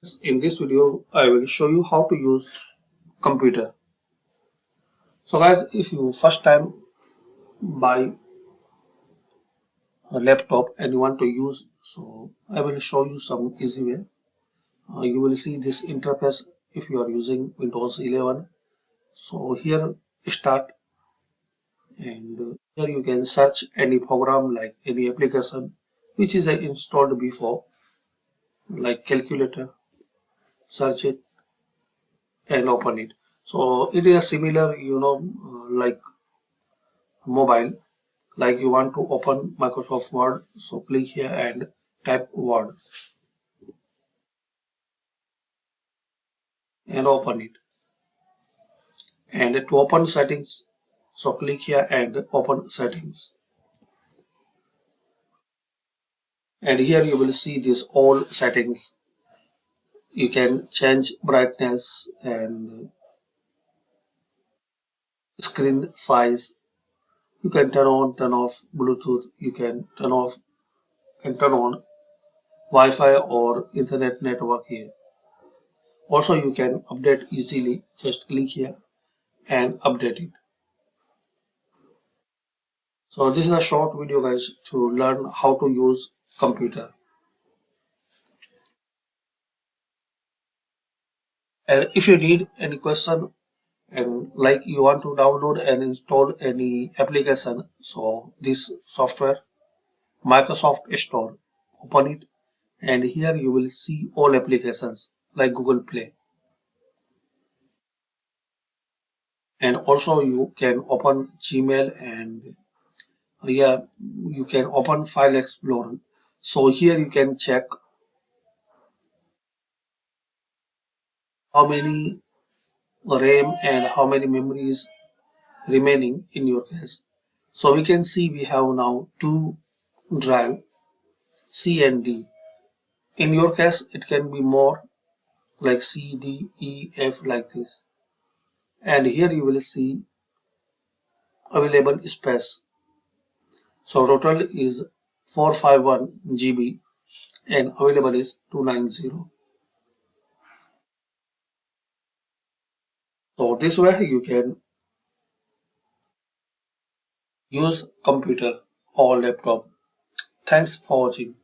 In this video, I will show you how to use computer. So guys, if you first time buy a laptop and you want to use, so I will show you some easy way. You will see this interface if you are using Windows 11. So here start and here you can search any program like any application which is installed before like calculator, search it and open it. So it is similar, like mobile, like you want to open Microsoft Word, so click here and type Word and open it. And to open settings, so click here and open settings. And here you will see this all settings. You can change brightness and screen size. You can turn on, turn off Bluetooth. You can turn off and turn on Wi-Fi or Internet network here. Also, you can update easily. Just click here and update it. So this is a short video guys to learn how to use computer. And if you need any question and like you want to download and install any application, so this software Microsoft Store, open it and here you will see all applications like Google Play. And also you can open Gmail and you can open File Explorer. So here you can check how many RAM and how many memories remaining in your cache. So we can see we have now two drive C and D. In your case it can be more like C, D, E, F like this. And here you will see available space. So total is 451 GB and available is 290. So this way you can use computer or laptop. Thanks for watching.